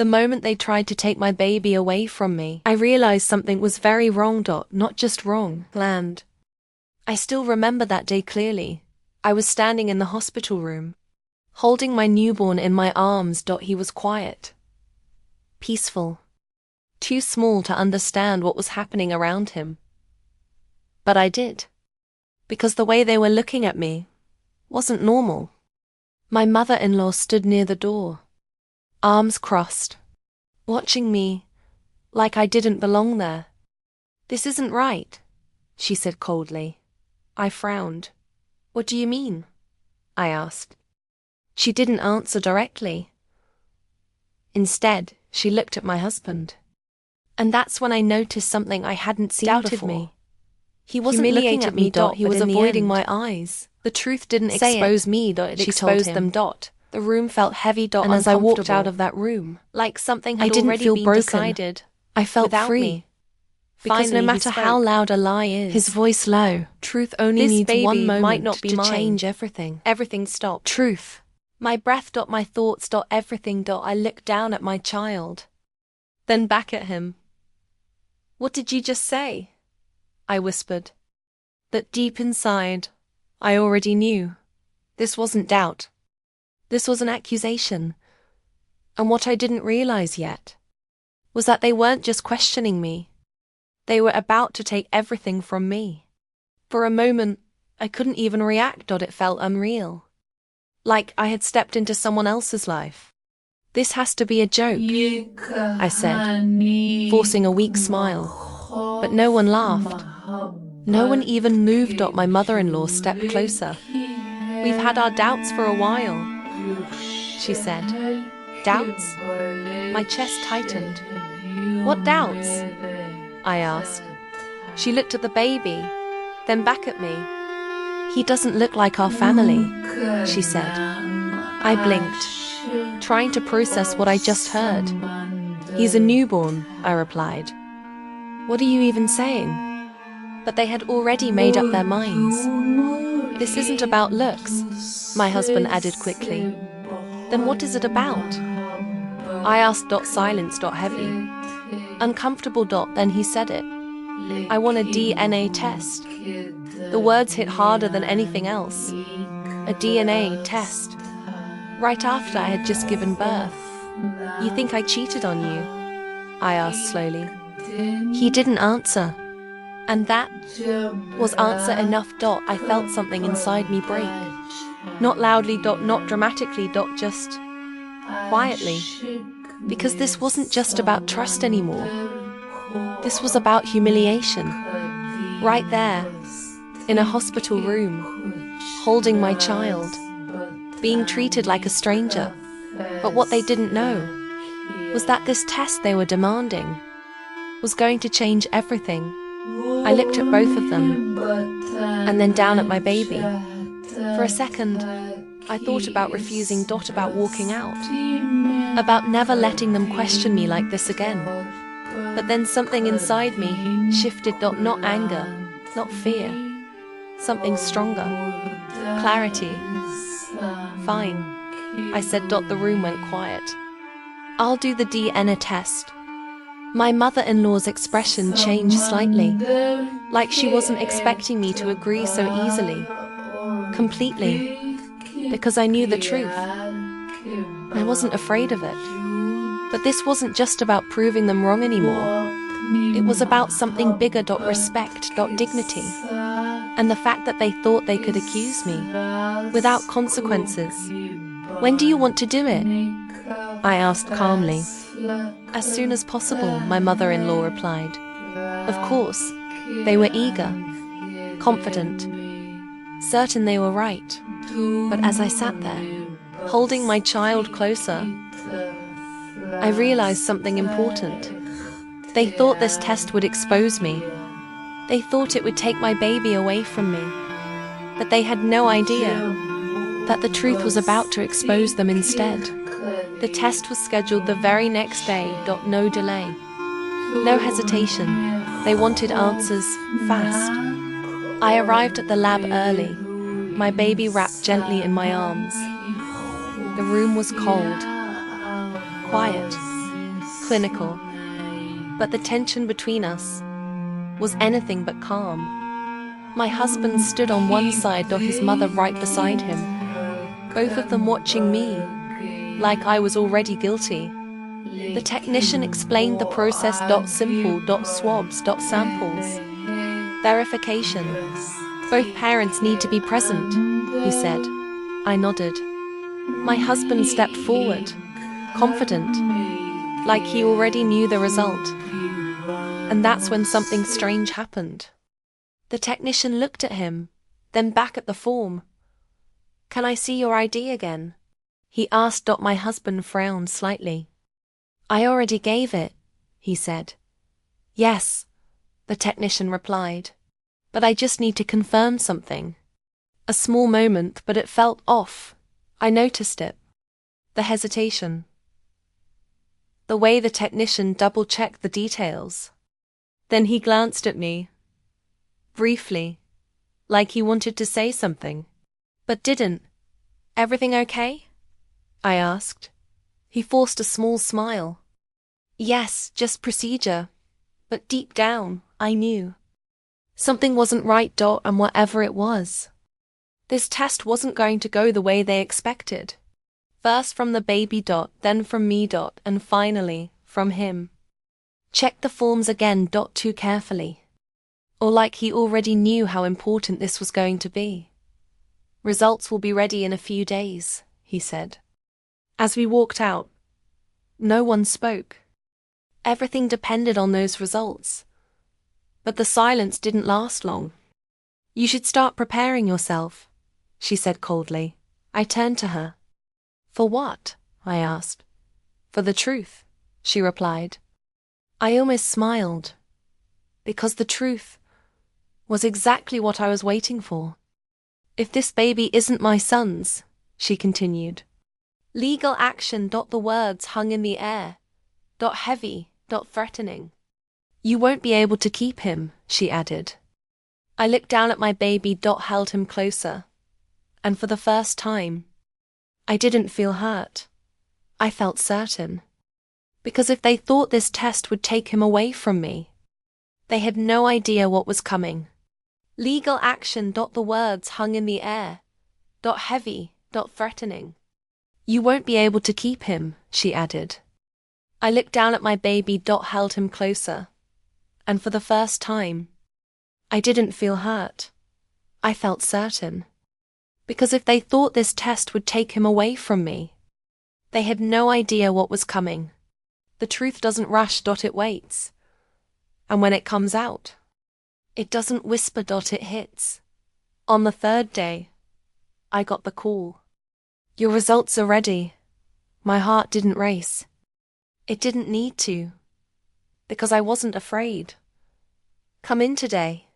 The moment they tried to take my baby away from me, I realized something was very wrong. Not just wrong, planned. I still remember that day clearly. I was standing in the hospital room, holding my newborn in my arms. He was quiet, peaceful, too small to understand what was happening around him. But I did, because the way they were looking at me wasn't normal. My mother-in-law stood near the door, arms crossed, watching me like I didn't belong there. "This isn't right," she said coldly. I frowned. "What do you mean?" I asked. She didn't answer directly. Instead, she looked at my husband. And that's when I noticed something I hadn't seen before. He wasn't looking at me. He was avoiding my eyes. The truth didn't expose me. It exposed them. The room felt heavy. And as I walked out of that room, like something had already been decided, I felt free. Because no matter how loud a lie is, his voice low, truth only needs one moment might not be to change everything. Everything stopped. Truth. My breath. My thoughts. Everything. I looked down at my child, then back at him. "What did you just say?" I whispered. But deep inside, I already knew. This wasn't doubt. This was an accusation. And what I didn't realize yet was that they weren't just questioning me. They were about to take everything from me. For a moment, I couldn't even react. It felt unreal. Like I had stepped into someone else's life. "This has to be a joke," I said, forcing a weak smile. But no one laughed. No one even moved. My mother-in-law stepped closer. "We've had our doubts for a while," she said. "Doubts?" My chest tightened. "What doubts?" I asked. She looked at the baby, then back at me. "He doesn't look like our family," she said. I blinked, trying to process what I just heard. "He's a newborn," I replied. "What are you even saying?" But they had already made up their minds. "This isn't about looks," my husband added quickly. "Then what is it about?" I asked. Silence. Heavy. Uncomfortable. Then he said it. "I want a DNA test." The words hit harder than anything else. A DNA test. Right after I had just given birth. "You think I cheated on you?" I asked slowly. He didn't answer. And that was answer enough. I felt something inside me break. Not loudly. Not dramatically. Just quietly. Because this wasn't just about trust anymore. This was about humiliation. Right there, in a hospital room, holding my child, being treated like a stranger. But what they didn't know was that this test they were demanding was going to change everything. I looked at both of them, and then down at my baby. For a second, I thought about refusing. About walking out. About never letting them question me like this again. But then something inside me shifted. Not anger, not fear. Something stronger. Clarity. "Fine," I said. The room went quiet. "I'll do the DNA test." My mother-in-law's expression changed slightly, like she wasn't expecting me to agree so easily. Completely. Because I knew the truth. I wasn't afraid of it. But this wasn't just about proving them wrong anymore. It was about something bigger. Respect. Dignity. And the fact that they thought they could accuse me without consequences. "When do you want to do it?" I asked calmly. "As soon as possible," my mother-in-law replied. Of course, they were eager, confident, certain they were right. But as I sat there, holding my child closer, I realized something important. They thought this test would expose me. They thought it would take my baby away from me. But they had no idea that the truth was about to expose them instead. The test was scheduled the very next day. No delay. No hesitation. They wanted answers fast. I arrived at the lab early, my baby wrapped gently in my arms. The room was cold, quiet, clinical, but the tension between us was anything but calm. My husband stood on one side, his mother right beside him, both of them watching me, like I was already guilty. The technician explained the process. Simple. Swabs. Samples. Verification. Both parents need to be present, he said. I nodded. My husband stepped forward, confident, like he already knew the result. And that's when something strange happened. The technician looked at him, then back at the form. "Can I see your ID again?" he asked. My husband frowned slightly. "I already gave it," he said. "Yes," the technician replied. "But I just need to confirm something." A small moment, but it felt off. I noticed it. The hesitation. The way the technician double-checked the details. Then he glanced at me. Briefly. Like he wanted to say something. But didn't. "Everything okay?" I asked. He forced a small smile. "Yes, just procedure." But deep down, I knew. Something wasn't right. And whatever it was, this test wasn't going to go the way they expected. First from the baby. Then from me. And finally, from him. Check the forms again. Too carefully. Or like he already knew how important this was going to be. "Results will be ready in a few days," he said. As we walked out, no one spoke. Everything depended on those results. But the silence didn't last long. "You should start preparing yourself," she said coldly. I turned to her. "For what?" I asked. "For the truth," she replied. I almost smiled. Because the truth was exactly what I was waiting for. "If this baby isn't my son's," she continued. Legal action. The words hung in the air. Heavy. Threatening. "You won't be able to keep him," she added. I looked down at my baby. Held him closer. And for the first time, I didn't feel hurt. I felt certain. Because if they thought this test would take him away from me, they had no idea what was coming. Legal action. The words hung in the air. Heavy. Threatening. "You won't be able to keep him," she added. I looked down at my baby. Held him closer. And for the first time, I didn't feel hurt. I felt certain. Because if they thought this test would take him away from me, they had no idea what was coming. The truth doesn't rush. It waits. And when it comes out, it doesn't whisper. It hits. On the third day, I got the call. "Your results are ready." My heart didn't race. It didn't need to. Because I wasn't afraid. "Come in today,"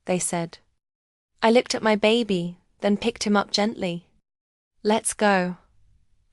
they said. I looked at my baby, then picked him up gently. "Let's go,"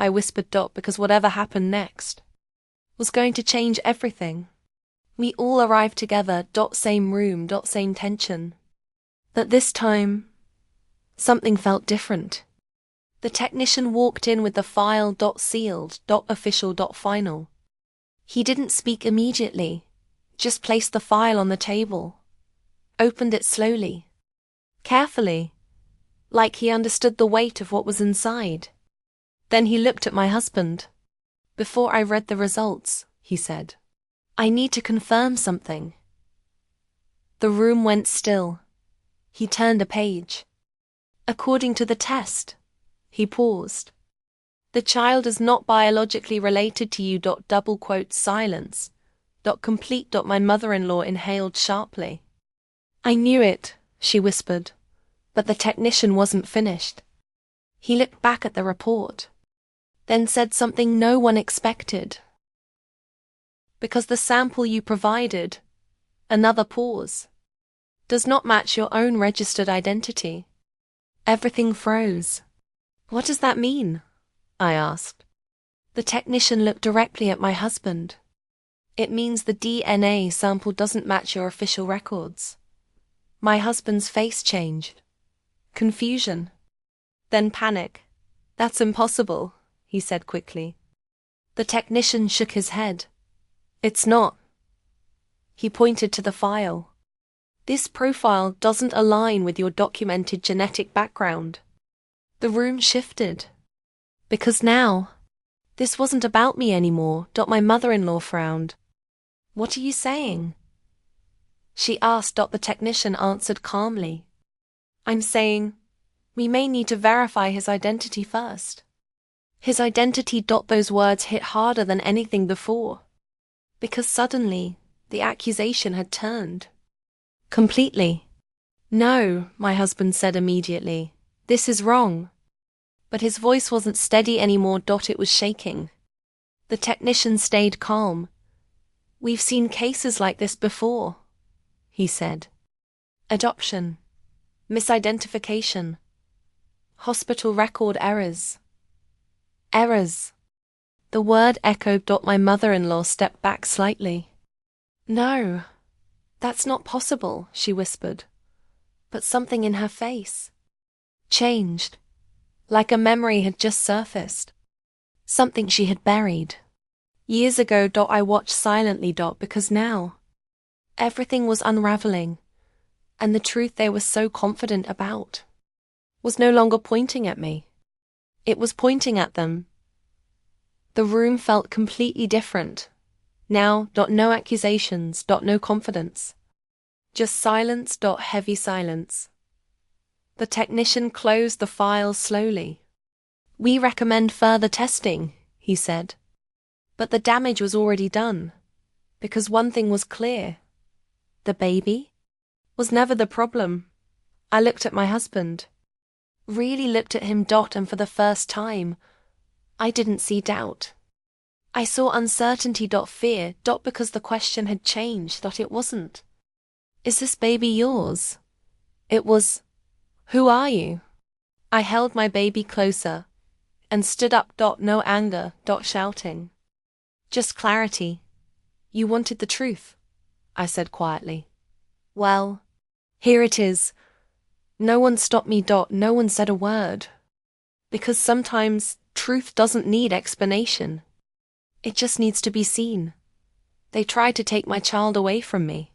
I whispered. Because whatever happened next was going to change everything. We all arrived together. Same room. Same tension. But this time, something felt different. The technician walked in with the file. Sealed. Official. Final. He didn't speak immediately, just placed the file on the table, opened it slowly, carefully, like he understood the weight of what was inside. Then he looked at my husband. "Before I read the results," he said, "I need to confirm something." The room went still. He turned a page. "According to the test," he paused, "the child is not biologically related to you. Silence. Complete. My mother-in-law inhaled sharply. "I knew it," she whispered, but the technician wasn't finished. He looked back at the report, then said something no one expected. "Because the sample you provided," another pause, "does not match your own registered identity." Everything froze. "What does that mean?" I asked. The technician looked directly at my husband. "It means the DNA sample doesn't match your official records." My husband's face changed. Confusion. Then panic. "That's impossible," he said quickly. The technician shook his head. It's not. He pointed to the file. This profile doesn't align with your documented genetic background. The room shifted. Because now, this wasn't about me anymore. My mother-in-law frowned. What are you saying? She asked. The technician answered calmly. I'm saying, we may need to verify his identity first. His identity. Those words hit harder than anything before. Because suddenly, the accusation had turned. Completely. No, my husband said immediately. This is wrong. But his voice wasn't steady anymore. It was shaking. The technician stayed calm. We've seen cases like this before, he said. Adoption. Misidentification. Hospital record errors. Errors. The word echoed. My mother-in-law stepped back slightly. No, that's not possible, she whispered. But something in her face changed, like a memory had just surfaced. Something she had buried. Years ago. I watched silently. Because now, everything was unraveling, and the truth they were so confident about was no longer pointing at me. It was pointing at them. The room felt completely different. Now. No accusations. No confidence. Just silence. Heavy silence. The technician closed the file slowly. We recommend further testing, he said. But the damage was already done. Because one thing was clear. The baby was never the problem. I looked at my husband. Really looked at him. And for the first time, I didn't see doubt. I saw uncertainty. Fear. Because the question had changed. It wasn't, is this baby yours? It was, who are you? I held my baby closer and stood up. No anger. Shouting. Just clarity. You wanted the truth, I said quietly. Well, here it is. No one stopped me. No one said a word. Because sometimes truth doesn't need explanation. It just needs to be seen. They tried to take my child away from me.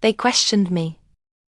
They questioned me.